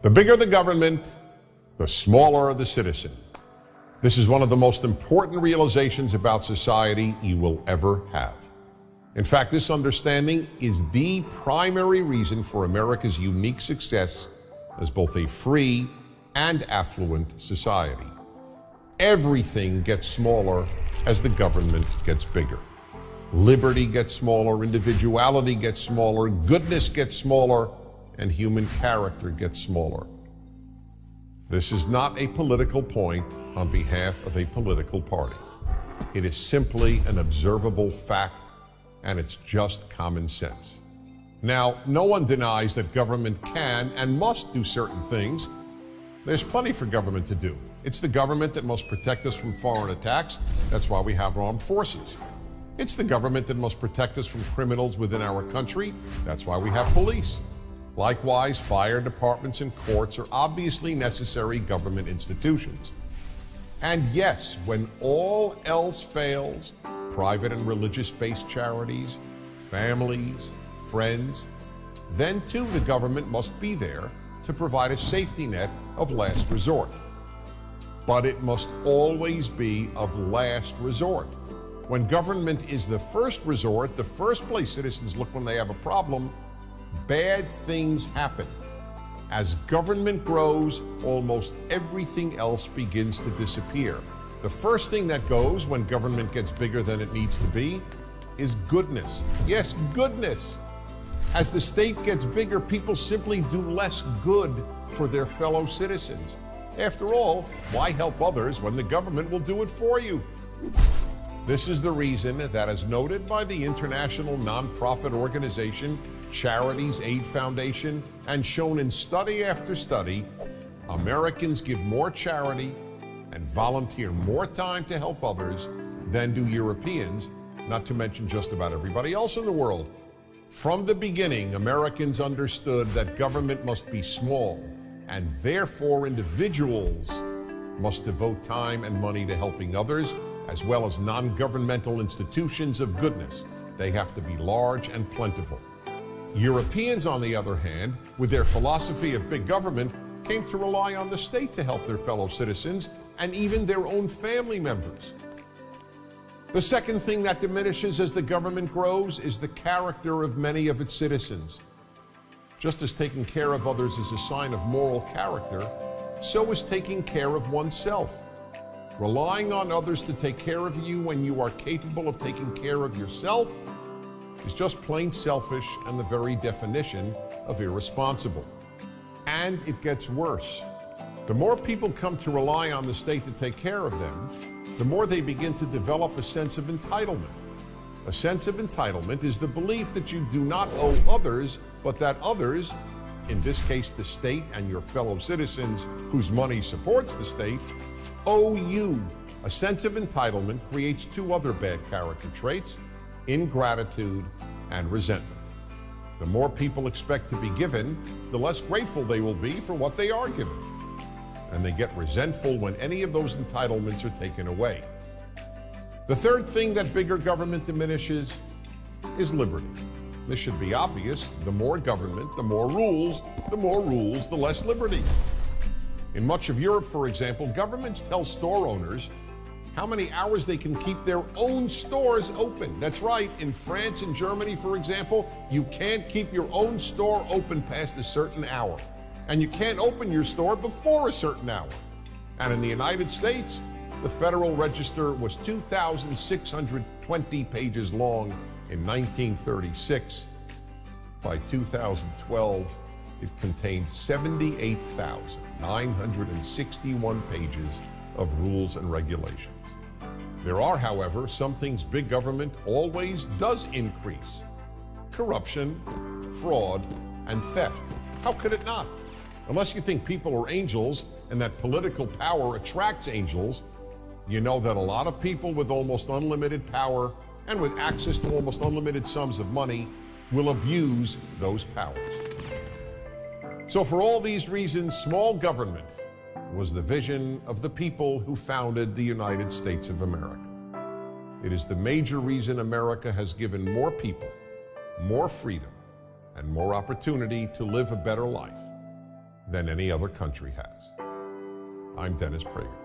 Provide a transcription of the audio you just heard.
The bigger the government, the smaller the citizen. This is one of the most important realizations about society you will ever have. In fact, this understanding is the primary reason for America's unique success as both a free and affluent society. Everything gets smaller as the government gets bigger. Liberty gets smaller, individuality gets smaller, goodness gets smaller, and human character gets smaller. This is not a political point on behalf of a political party. It is simply an observable fact, and it's just common sense. Now, no one denies that government can and must do certain things. There's plenty for government to do. It's the government that must protect us from foreign attacks. That's why we have armed forces. It's the government that must protect us from criminals within our country. That's why we have police. Likewise, fire departments and courts are obviously necessary government institutions. And yes, when all else fails, private and religious-based charities, families, friends, then too the government must be there to provide a safety net of last resort. But it must always be of last resort. When government is the first resort, the first place citizens look when they have a problem, bad things happen. As government grows, almost everything else begins to disappear. The first thing that goes when government gets bigger than it needs to be is goodness. Yes, goodness. As the state gets bigger, people simply do less good for their fellow citizens. After all, why help others when the government will do it for you? This is the reason that, as noted by the international nonprofit organization Charities Aid Foundation, and shown in study after study, Americans give more charity and volunteer more time to help others than do Europeans, not to mention just about everybody else in the world. From the beginning, Americans understood that government must be small, and therefore individuals must devote time and money to helping others, as well as non-governmental institutions of goodness. They have to be large and plentiful. Europeans, on the other hand, with their philosophy of big government, came to rely on the state to help their fellow citizens and even their own family members. The second thing that diminishes as the government grows is the character of many of its citizens. Just as taking care of others is a sign of moral character, so is taking care of oneself. Relying on others to take care of you when you are capable of taking care of yourself is just plain selfish and the very definition of irresponsible. And it gets worse. The more people come to rely on the state to take care of them, the more they begin to develop a sense of entitlement. A sense of entitlement is the belief that you do not owe others, but that others, in this case the state and your fellow citizens whose money supports the state, owe you. A sense of entitlement creates two other bad character traits: ingratitude and resentment. The more people expect to be given, the less grateful they will be for what they are given. And they get resentful when any of those entitlements are taken away. The third thing that bigger government diminishes is liberty. This should be obvious. The more government, the more rules, the less liberty. In much of Europe, for example, governments tell store owners how many hours they can keep their own stores open. That's right, in France and Germany, for example, you can't keep your own store open past a certain hour. And you can't open your store before a certain hour. And in the United States, the Federal Register was 2,620 pages long in 1936. By 2012, it contained 78,961 pages of rules and regulations. There are, however, some things big government always does increase: corruption, fraud, and theft. How could it not? Unless you think people are angels and that political power attracts angels, you know that a lot of people with almost unlimited power and with access to almost unlimited sums of money will abuse those powers. So for all these reasons, small government was the vision of the people who founded the United States of America. It is the major reason America has given more people more freedom and more opportunity to live a better life than any other country has. I'm Dennis Prager.